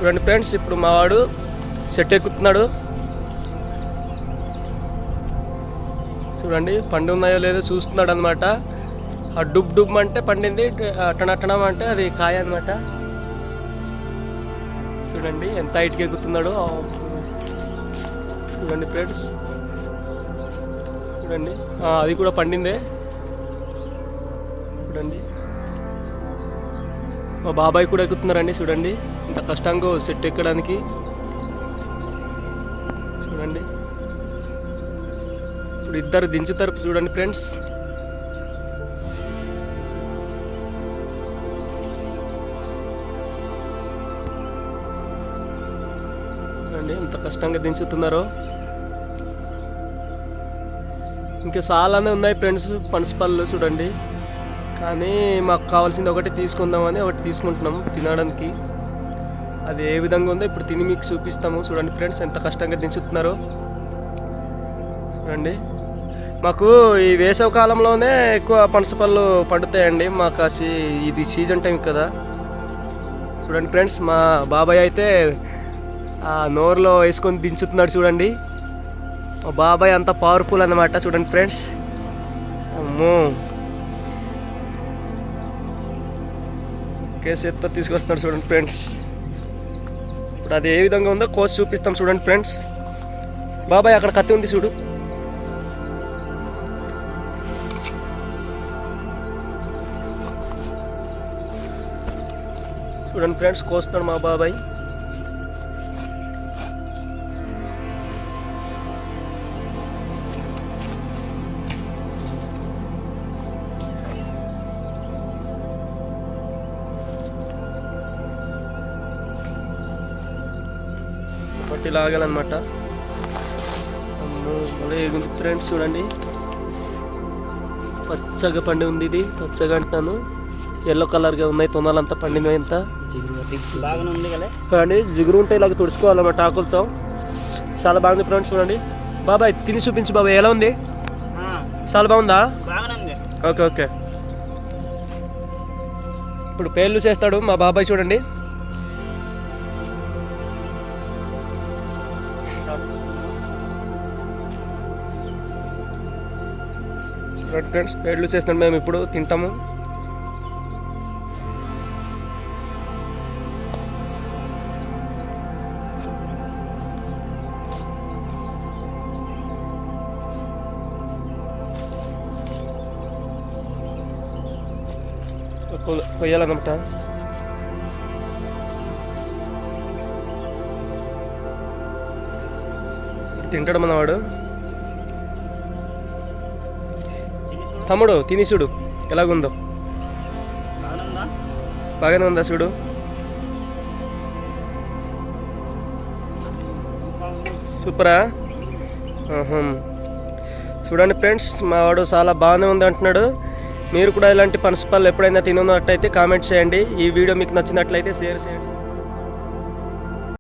చూడండి ఫ్రెండ్స్, ఇప్పుడు మావాడు సెట్ ఎక్కుతున్నాడు. చూడండి పండు ఉన్నాయో లేదో చూస్తున్నాడు అనమాట. ఆ డుబ్ డుబ్ అంటే పండింది, అటనటనం అంటే అది కాయ అనమాట. చూడండి ఎంత హైట్కి ఎక్కుతున్నాడో. చూడండి ఫ్రెండ్స్, చూడండి అది కూడా పండిందే. చూడండి మా బాబాయ్ కూడా ఎక్కుతున్నారండి. చూడండి ఇంత కష్టంగా సెట్ ఎక్కడానికి. చూడండి ఇప్పుడు ఇద్దరు దించుతారు. చూడండి ఫ్రెండ్స్, చూడండి ఎంత కష్టంగా దించుతున్నారో. ఇంకా చాలానే ఉన్నాయి ఫ్రెండ్స్ పనసపళ్ళు. చూడండి, కానీ మాకు కావాల్సింది ఒకటి తీసుకుందామని ఒకటి తీసుకుంటున్నాము తినడానికి. అది ఏ విధంగా ఉందో ఇప్పుడు తిని మీకు చూపిస్తాము. చూడండి ఫ్రెండ్స్ ఎంత కష్టంగా దించుతున్నారో. చూడండి మాకు ఈ వేసవి కాలంలోనే ఎక్కువ పనసపళ్ళు పండుతాయండి. మాకు ఇది సీజన్ టైం కదా. చూడండి ఫ్రెండ్స్, మా బాబాయ్ అయితే ఆ నోరులో వేసుకొని దించుతున్నాడు. చూడండి మా బాబాయ్ అంత పవర్ఫుల్ అన్నమాట. చూడండి ఫ్రెండ్స్, అమ్మో కేసు ఎత్త తీసుకొస్తున్నాడు. చూడండి ఫ్రెండ్స్, ఇప్పుడు అది ఏ విధంగా ఉందో కోసి చూపిస్తాం. చూడండి ఫ్రెండ్స్, బాబాయ్ అక్కడ కత్తి ఉంది చూడు. చూడండి ఫ్రెండ్స్, కోస్తున్నాడు మా బాబాయ్. పట్టి లాగాలన్నమాట. మళ్ళీ ఎగుంది ఫ్రెండ్స్. చూడండి పచ్చగా పండి ఉంది. ఇది పచ్చగా అంటాను, ఎల్లో కలర్గా ఉన్నాయి తొనాలంతా పండింది. ఎంత బాగానే ఉంది కదా. చూడండి జిగురు ఉంటే ఇలాగ తుడుచుకోవాలన్నమాట ఆకులతో. చాలా బాగుంది ఫ్రెండ్స్. చూడండి బాబాయ్ తిని చూపించు బాబాయ్, ఎలా ఉంది? చాలా బాగుందా? Okay okay. ఇప్పుడు పేర్లు చేస్తాడు మా బాబాయ్. చూడండి చూడండి ఫ్రెండ్స్, పేర్లు చేస్తున్నాడు. మేము ఇప్పుడు తింటాము. కొయ్యాలన్నమాట. తింటాడు మనవాడు. తమ్ముడు తిని చూడు ఎలాగుందో. బాగానే ఉందా? చూడు సూపరా. చూడండి ఫ్రెండ్స్, మా వాడు చాలా బాగానే ఉంది అంటున్నాడు. మీరు కూడా ఇలాంటి పనసపళ్ళు ఎప్పుడైనా తిన్నట్టయితే కామెంట్ చేయండి. ఈ వీడియో మీకు నచ్చినట్లయితే షేర్ చేయండి.